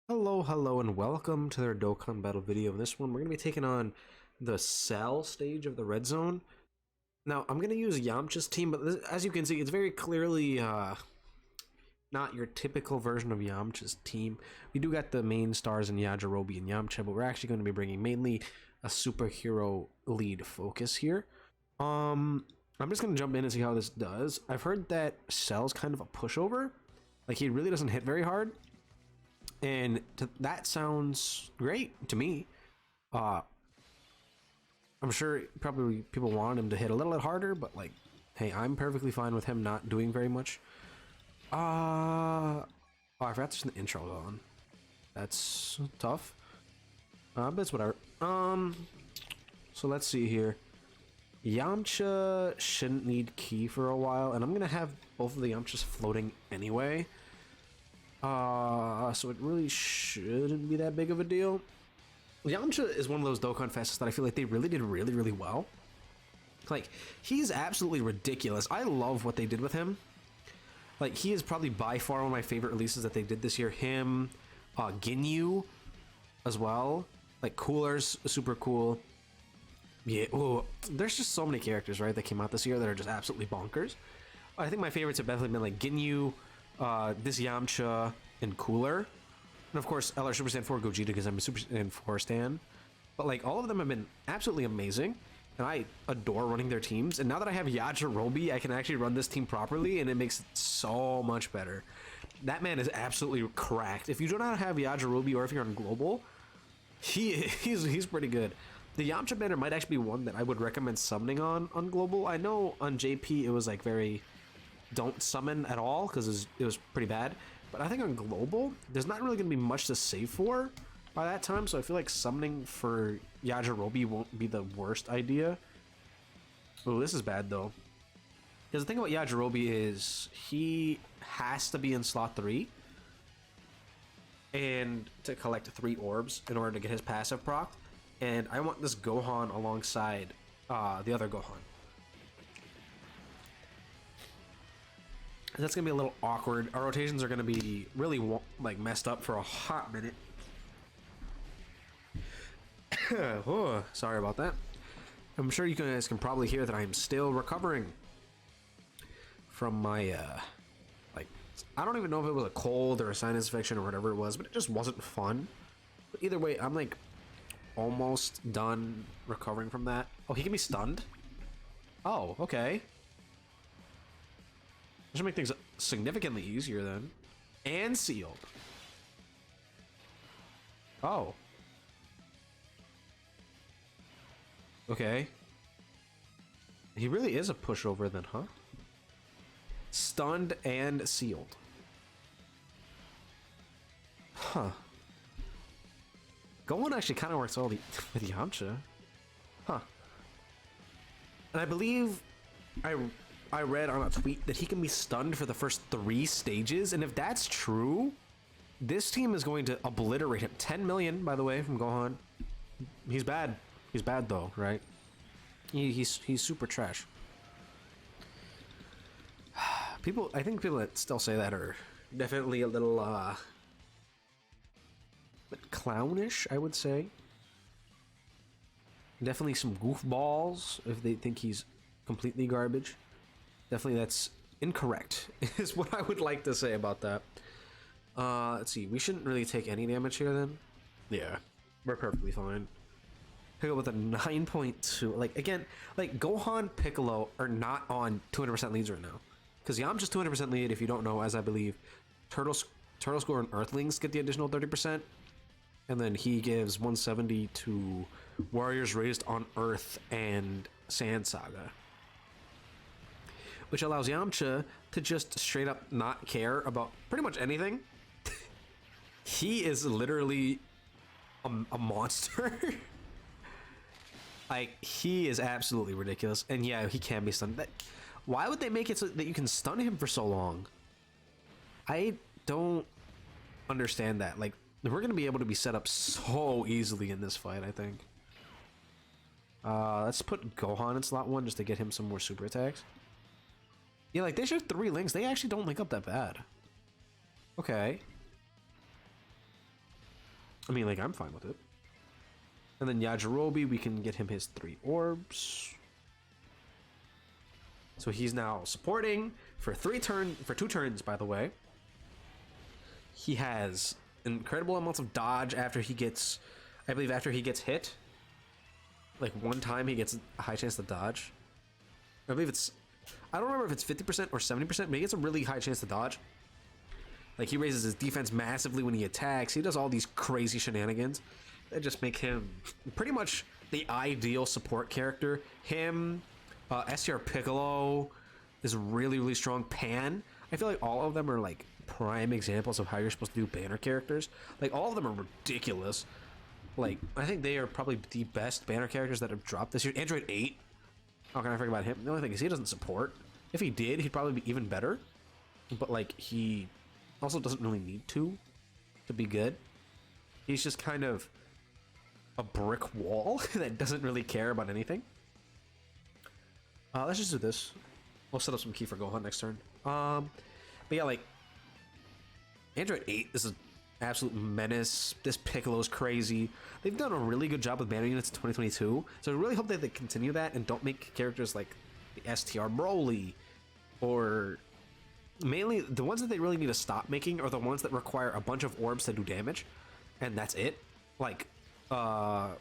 Hello, hello, and welcome to their Dokkan battle video. In this one, we're going to be taking on the Sal stage of the Red Zone. Now, I'm going to use Yamcha's team, but as you can see, it's very clearly not your typical version of Yamcha's team. We do got the main stars in Yajirobe and Yamcha, but we're actually going to be bringing mainly a superhero lead focus here. I'm just going to jump in and see how this does. I've heard that Sal's kind of a pushover. Like, he really doesn't hit very hard. And that sounds great to me. I'm sure probably people want him to hit a little bit harder, but like, hey, I'm perfectly fine with him not doing very much. Oh, I forgot to turn the intro on. That's tough. But it's whatever. So let's see here. Yamcha shouldn't need Ki for a while, and I'm gonna have both of the Yamchas floating anyway. So it really shouldn't be that big of a deal. Yamcha is one of those Dokkan Fests that I feel like they really did really well. Like, he's absolutely ridiculous. I love what they did with him. Like, he is probably by far one of my favorite releases that they did this year. Him, Ginyu as well. Like, Cooler's super cool. Yeah, ooh, there's just so many characters, right, that came out this year that are just absolutely bonkers. I think my favorites have definitely been like Ginyu, this Yamcha, and Cooler. And of course, LR Super Saiyan 4 Gogeta because I'm a Super Saiyan 4 stan. But like, all of them have been absolutely amazing. And I adore running their teams. And now that I have Yajirobe, I can actually run this team properly, and it makes it so much better. That man is absolutely cracked. If you do not have Yajirobe, or if you're on Global, he's pretty good. The Yamcha banner might actually be one that I would recommend summoning on Global. I know on JP it was like very don't summon at all because it was pretty bad. But I think on Global, there's not really going to be much to save for by that time, so I feel like summoning for Yajirobe won't be the worst idea. Oh, this is bad though. Because the thing about Yajirobe is he has to be in slot 3 and to collect 3 orbs in order to get his passive proc. And I want this Gohan alongside the other Gohan. That's gonna be a little awkward. Our rotations are gonna be really like messed up for a hot minute. Oh, sorry about that. I'm sure you guys can probably hear that I'm still recovering from my like, I don't even know if it was a cold or a sinus infection or whatever it was, but it just wasn't fun. But either way, I'm like almost done recovering from that. Oh, he can be stunned? Oh, okay. That should make things significantly easier then. And sealed. Oh. Okay. He really is a pushover then, huh? Stunned and sealed. Huh. Gohan actually kind of works well with Yamcha. Huh. And I believe I read on a tweet that he can be stunned for the first 3 stages, and if that's true, this team is going to obliterate him. 10 million, by the way, from Gohan. He's bad. He's bad though, right? He's super trash. I think people that still say that are definitely a little bit clownish, I would say. Definitely some goofballs if they think he's completely garbage. Definitely that's incorrect, is what I would like to say about that. Let's see, we shouldn't really take any damage here then. Yeah, we're perfectly fine. Pick up with a 9.2. Like, again, like Gohan, Piccolo are not on 200% leads right now. Because Yamcha's 200% lead, if you don't know, as I believe, Turtle Score and Earthlings get the additional 30%. And then he gives 170 to Warriors Raised on Earth and Sand Saga. Which allows Yamcha to just straight up not care about pretty much anything. He is literally a monster. Like, he is absolutely ridiculous. And yeah, he can be stunned. Why would they make it so that you can stun him for so long? I don't understand that. Like, we're going to be able to be set up so easily in this fight, I think. Let's put Gohan in slot 1 just to get him some more super attacks. Yeah, like, they show 3 links. They actually don't link up that bad. Okay. I mean, like, I'm fine with it. And then Yajirobe, we can get him his 3 orbs. So he's now supporting for 2 turns, by the way. He has incredible amounts of dodge after he gets, I believe after he gets hit. Like one time he gets a high chance to dodge. I believe it's, I don't remember if it's 50% or 70%, but he gets a really high chance to dodge. Like he raises his defense massively when he attacks. He does all these crazy shenanigans that just make him pretty much the ideal support character. Him, STR Piccolo is really, really strong. Pan, I feel like all of them are like prime examples of how you're supposed to do banner characters. Like all of them are ridiculous. Like I think they are probably the best banner characters that have dropped this year. Android 8. How can I forget about him? The only thing is he doesn't support. If he did, he'd probably be even better. But like he also doesn't really need to be good. He's just kind of a brick wall that doesn't really care about anything. Let's just do this. We'll set up some key for Gohan next turn. But yeah, like Android 8 is an absolute menace. This Piccolo's crazy. They've done a really good job with banner units in 2022. So I really hope that they continue that and don't make characters like the STR Broly, or mainly the ones that they really need to stop making are the ones that require a bunch of orbs to do damage, and that's it. Like Gohan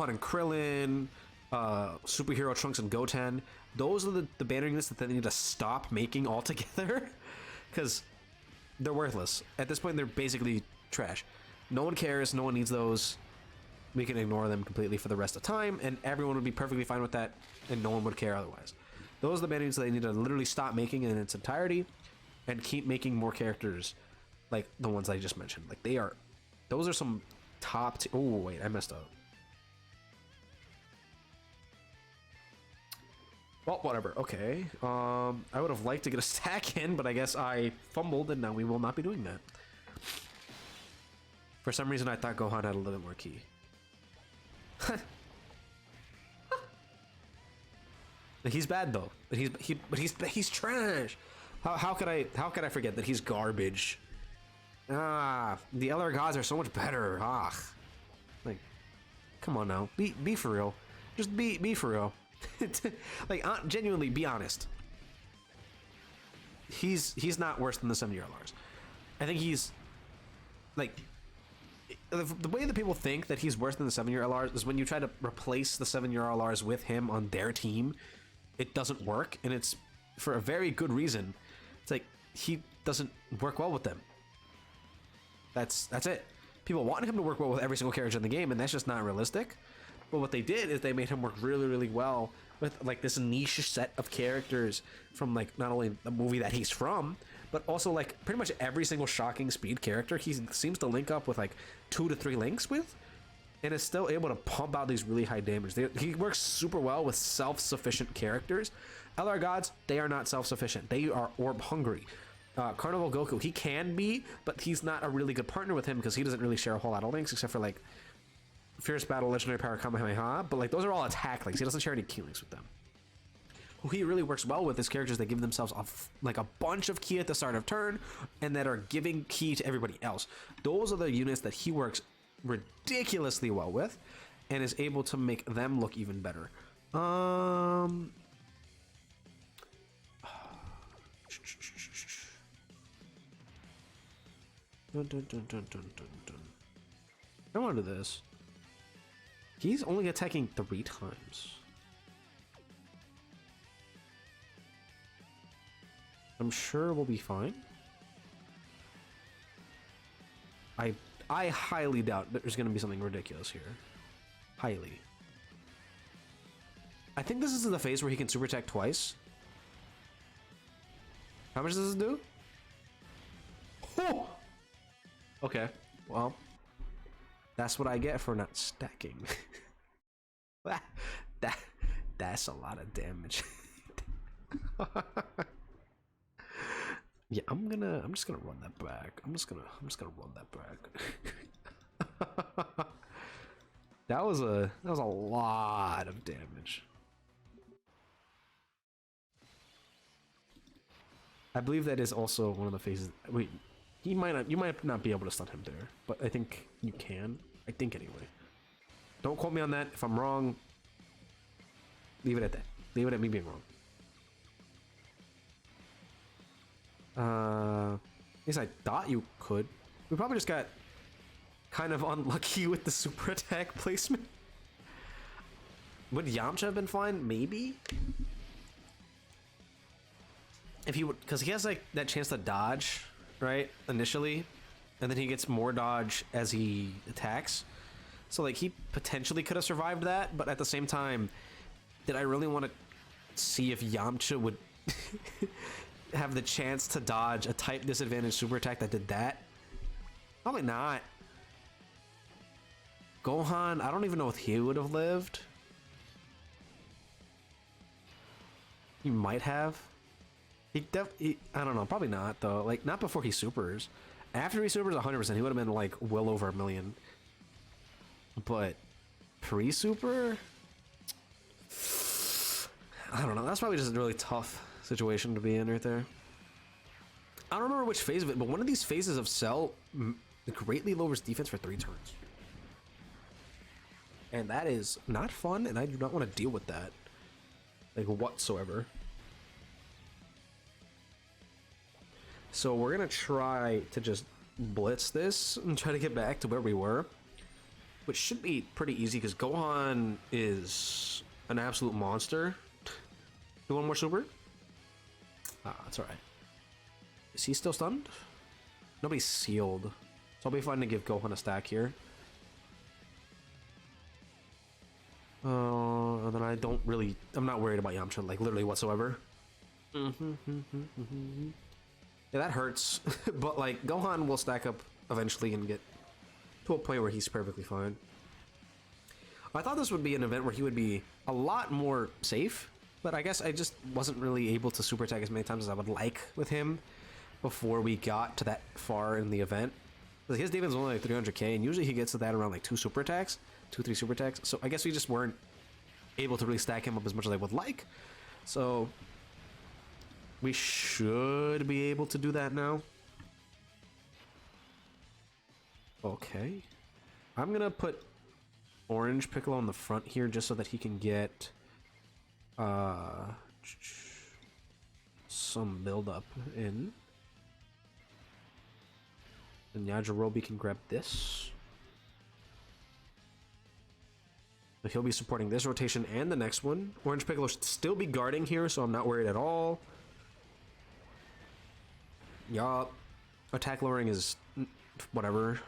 and Krillin, Superhero Trunks and Goten. Those are the banner units that they need to stop making altogether, because they're worthless. At this point, they're basically trash. No one cares. No one needs those. We can ignore them completely for the rest of the time, and everyone would be perfectly fine with that, and no one would care otherwise. Those are the banner units that they need to literally stop making in its entirety, and keep making more characters like the ones I just mentioned. Like they are, those are some top. Oh wait, I messed up. Well, whatever. Okay. I would have liked to get a stack in, but I guess I fumbled, and now we will not be doing that. For some reason, I thought Gohan had a little bit more ki. He's bad though. But he's trash. How could I forget that he's garbage? Ah, the other gods are so much better. Ah, like, come on now, be for real. Just be for real. Like genuinely, be honest. He's not worse than the 7-year LRs. I think he's like the way that people think that he's worse than the 7-year LRs is when you try to replace the 7-year LRs with him on their team. It doesn't work, and it's for a very good reason. It's like he doesn't work well with them. That's it. People want him to work well with every single character in the game, and that's just not realistic. But what they did is they made him work really, really well with like this niche set of characters from like not only the movie that he's from, but also like pretty much every single shocking speed character he seems to link up with like 2 to 3 links with, and is still able to pump out these really high damage. He works super well with self-sufficient characters. LR gods, they are not self-sufficient. They are orb hungry. Carnival Goku, he can be, but he's not a really good partner with him because he doesn't really share a whole lot of links except for like Fierce Battle, Legendary Power, Kamehameha, but like those are all attack links. He doesn't share any key links with them. Who he really works well with is characters that give themselves like a bunch of ki at the start of turn and that are giving ki to everybody else. Those are the units that he works ridiculously well with and is able to make them look even better. Dun, dun, dun, dun, dun, dun, dun. I want to do this. He's only attacking 3 times. I'm sure we'll be fine. I highly doubt that there's going to be something ridiculous here. Highly. I think this is the phase where he can super attack twice. How much does this do? Oh! Okay, well, that's what I get for not stacking. That's a lot of damage. Yeah, I'm just gonna run that back. I'm just gonna run that back. That was a lot of damage. I believe that is also one of the phases. Wait, you might not be able to stun him there, but I think you can. I think anyway. Don't quote me on that. If I'm wrong, leave it at that. Leave it at me being wrong. At least I thought you could. We probably just got kind of unlucky with the super attack placement. Would Yamcha have been fine? Maybe. If he would, because he has like that chance to dodge, right? Initially, and then he gets more dodge as he attacks. So like he potentially could have survived that, but at the same time, did I really want to see if Yamcha would have the chance to dodge a type disadvantage super attack that did that? Probably not. Gohan, I don't even know if he would have lived. He might have. I don't know, probably not though. Like not before he supers. After he supers 100%, he would have been like well over 1 million. But pre-super? I don't know. That's probably just a really tough situation to be in right there. I don't remember which phase of it, but one of these phases of Cell greatly lowers defense for 3 turns. And that is not fun, and I do not want to deal with that. Like, whatsoever. So we're going to try to just blitz this and try to get back to where we were. Which should be pretty easy, because Gohan is an absolute monster. Do one more super? Ah, that's alright. Is he still stunned? Nobody's sealed. So I'll be fine to give Gohan a stack here. And then I'm not worried about Yamcha, like, literally whatsoever. Yeah, that hurts. But, like, Gohan will stack up eventually and get to a point where he's perfectly fine. I thought this would be an event where he would be a lot more safe, but I guess I just wasn't really able to super attack as many times as I would like with him before we got to that far in the event. His defense is only like 300k, and usually he gets to that around like 2 super attacks, 2-3 super attacks. So I guess we just weren't able to really stack him up as much as I would like. So we should be able to do that now. Okay. I'm gonna put Orange Piccolo in the front here just so that he can get some build up in. And Yajirobe can grab this. So he'll be supporting this rotation and the next one. Orange Piccolo should still be guarding here, so I'm not worried at all. Yup. Attack lowering is whatever.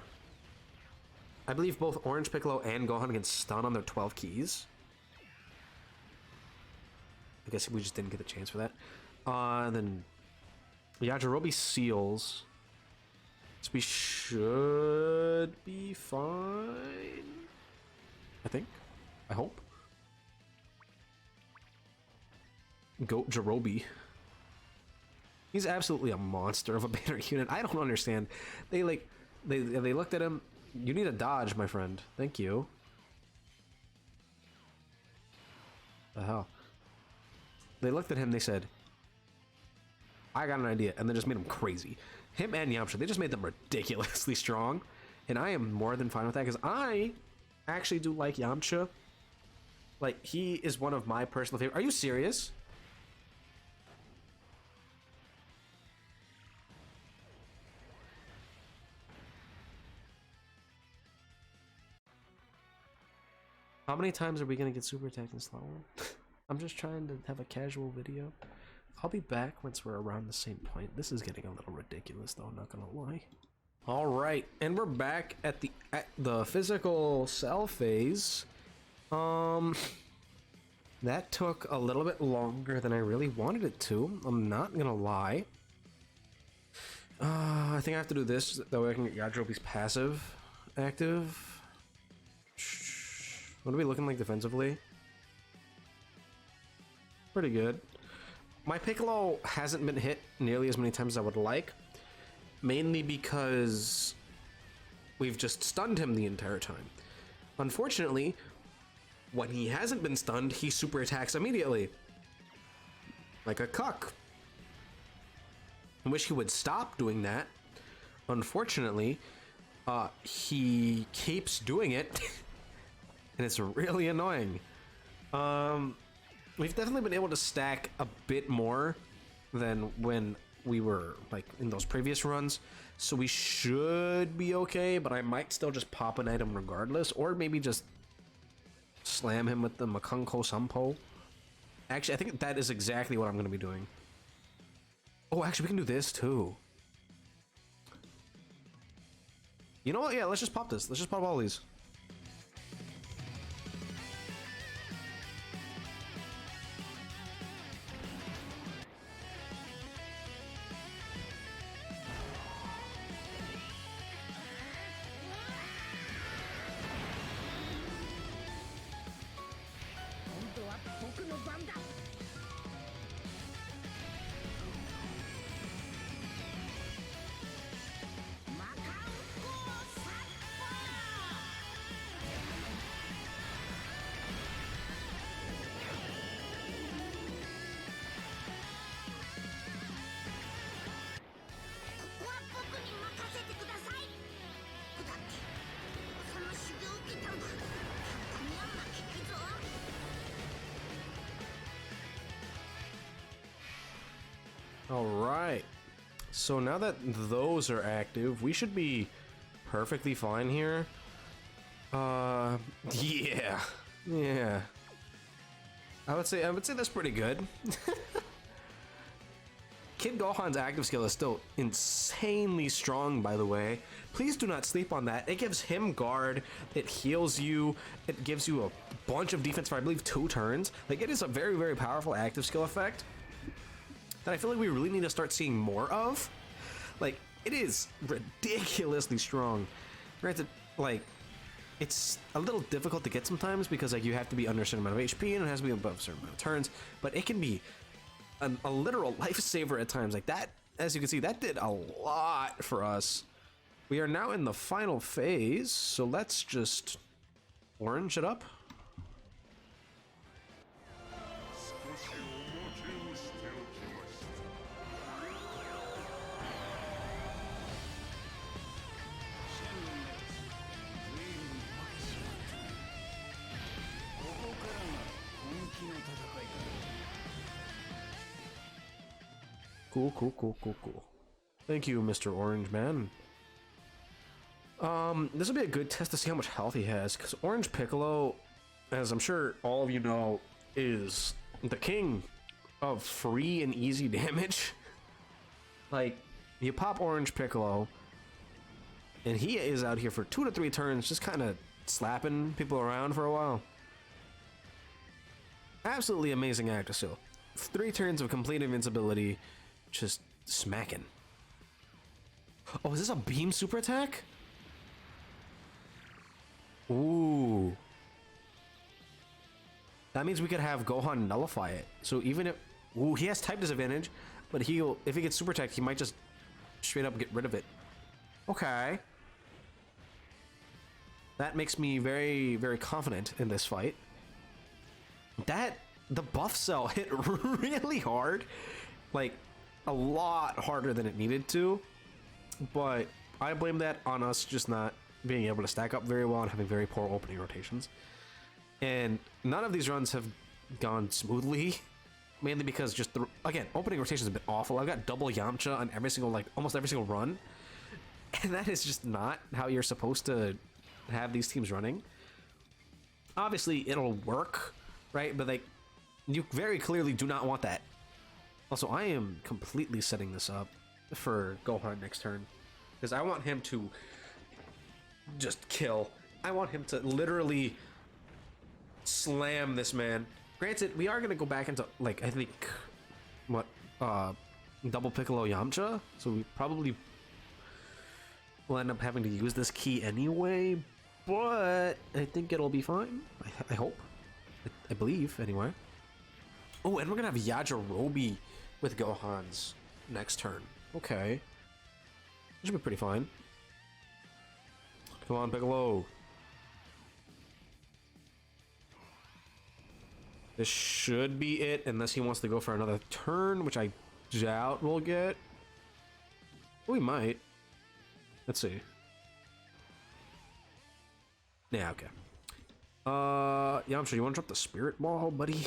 I believe both Orange Piccolo and Gohan can stun on their 12 keys. I guess we just didn't get the chance for that. And then Yajirobe seals. So we should be fine. I think. I hope. Goat Jirobe. He's absolutely a monster of a banner unit. I don't understand. They looked at him. You need a dodge, my friend. Thank you. The hell? They looked at him, they said, I got an idea, and they just made him crazy. Him and Yamcha, they just made them ridiculously strong. And I am more than fine with that, because I actually do like Yamcha. Like, he is one of my personal favorites. Are you serious? How many times are we gonna get super attacked in slow? I'm just trying to have a casual video. I'll be back once we're around the same point. This is getting a little ridiculous though, I'm not gonna lie. Alright, and we're back at the physical cell phase. That took a little bit longer than I really wanted it to. I'm not gonna lie. I think I have to do this, that way I can get Yajirobe's passive active. What are we looking like defensively? Pretty good. My Piccolo hasn't been hit nearly as many times as I would like, mainly because we've just stunned him the entire time. Unfortunately, when he hasn't been stunned, he super attacks immediately. Like a cuck. I wish he would stop doing that. Unfortunately, he keeps doing it, and it's really annoying. We've definitely been able to stack a bit more than when we were like in those previous runs, so we should be okay, but I might still just pop an item regardless, or maybe just slam him with the Makunko Sampo. Actually, I think that is exactly what I'm going to be doing. Oh, actually, we can do this too. You know what? Yeah, let's just pop this. Let's just pop all these. All right, so now that those are active, we should be perfectly fine here. Yeah. I would say that's pretty good. Kid Gohan's active skill is still insanely strong, by the way. Please do not sleep on that. It gives him guard, it heals you, it gives you a bunch of defense for, I believe, 2 turns. Like, it is a very, very powerful active skill effect that I feel like we really need to start seeing more of. Like, it is ridiculously strong. Granted, like, it's a little difficult to get sometimes because, like, you have to be under a certain amount of HP and it has to be above a certain amount of turns, but it can be a literal lifesaver at times. Like that, as you can see, that did a lot for us. We are now in the final phase, so let's just orange it up. Cool. Thank you, Mr. Orange Man. This will be a good test to see how much health he has, because Orange Piccolo, as I'm sure all of you know, is the king of free and easy damage. Like, you pop Orange Piccolo, and he is out here for 2 to 3 turns, just kind of slapping people around for a while. Absolutely amazing actor skill. 3 turns of complete invincibility, just smacking. Oh, is this a beam super attack? Ooh. That means we could have Gohan nullify it. So even if... Ooh, he has type disadvantage, but he'll... If he gets super attacked, he might just straight up get rid of it. Okay. That makes me very, very confident in this fight. The buff cell hit really hard. Like, a lot harder than it needed to. But I blame that on us just not being able to stack up very well and having very poor opening rotations. And none of these runs have gone smoothly. Mainly because just, again, opening rotations have been awful. I've got double Yamcha on every single, like, almost every single run. And that is just not how you're supposed to have these teams running. Obviously, it'll work, right? But, like, you very clearly do not want that. Also, I am completely setting this up for Gohan next turn, because I want him to just kill. I want him to literally slam this man. Granted, we are going to go back into, like, I think, what, double Piccolo Yamcha, so we probably will end up having to use this key anyway, but I think it'll be fine. I hope. I believe, anyway. Oh, and we're going to have Yajirobe with Gohan's next turn. Okay. That should be pretty fine. Come on, Piccolo. This should be it, unless he wants to go for another turn, which I doubt we'll get. We might. Let's see. Yeah, okay. Yamcha, you want to drop the spirit ball, buddy?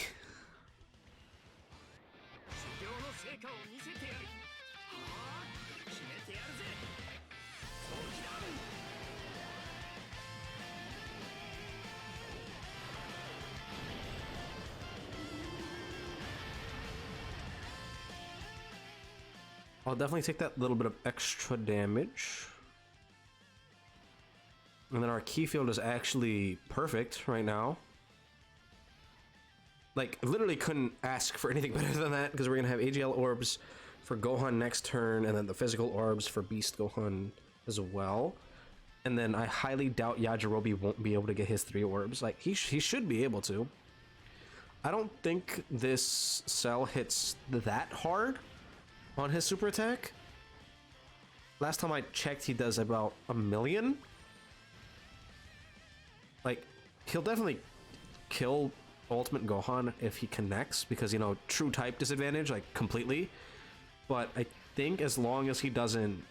I'll definitely take that little bit of extra damage. And then our key field is actually perfect right now. Like, literally couldn't ask for anything better than that, because we're gonna have AGL orbs for Gohan next turn, and then the physical orbs for Beast Gohan as well. And then I highly doubt Yajirobe won't be able to get his 3 orbs. Like, he should be able to. I don't think this Cell hits that hard on his super attack. Last time I checked, he does about 1,000,000. Like, he'll definitely kill Ultimate Gohan if he connects, because, you know, true type disadvantage, like, completely. But I think as long as he doesn't,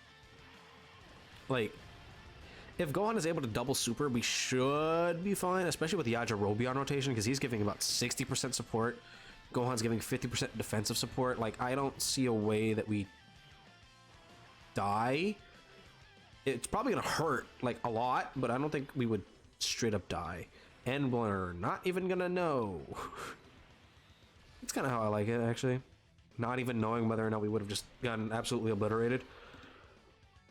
like, if Gohan is able to double super, we should be fine, especially with Yajirobe on rotation, because he's giving about 60% support. Gohan's giving 50% defensive support. Like, I don't see a way that we die. It's probably gonna hurt, like, a lot, but I don't think we would straight up die. And we're not even gonna know. It's kind of how I like it, actually. Not even knowing whether or not we would have just gotten absolutely obliterated.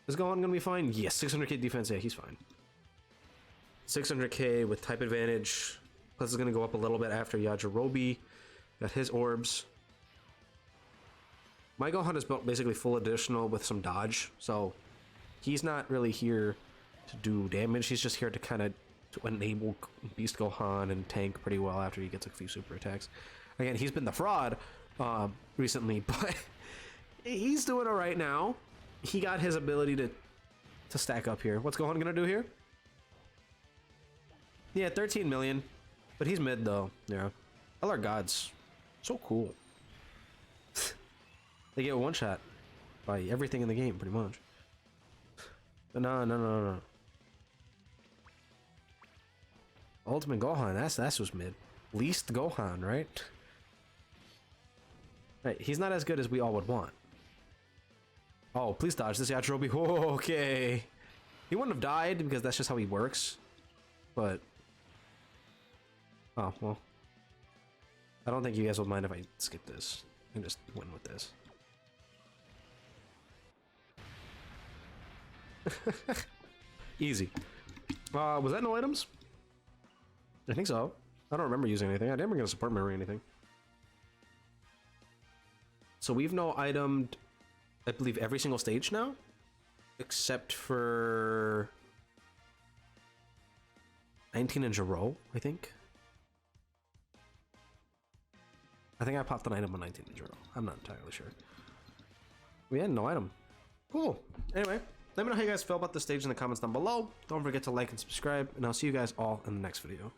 Is Gohan gonna be fine? Yes, 600k defense, yeah, he's fine. 600k with type advantage. Plus it's gonna go up a little bit after Yajirobe got his orbs. My Gohan is built basically full additional with some dodge, so he's not really here to do damage. He's just here to kind of enable Beast Gohan and tank pretty well after he gets a few super attacks. Again, he's been the fraud recently, but he's doing all right now. He got his ability to stack up here. What's Gohan gonna do here? Yeah, 13 million, but he's mid though. Yeah, all our gods, so cool. They get one shot by everything in the game, pretty much. But no. Ultimate Gohan, that's what's mid. Least Gohan, right? Right, he's not as good as we all would want. Oh, please dodge this Yajirobe. Oh, okay. He wouldn't have died because that's just how he works. But oh well. I don't think you guys will mind if I skip this and just win with this. Easy. Was that no items? I think so. I don't remember using anything. I didn't bring a support memory or anything. So we've no itemed, I believe, every single stage now, except for 19 in Jiro, I think. I think I popped an item on 19 in Jiro. I'm not entirely sure. We had no item. Cool. Anyway, let me know how you guys felt about this stage in the comments down below. Don't forget to like and subscribe, and I'll see you guys all in the next video.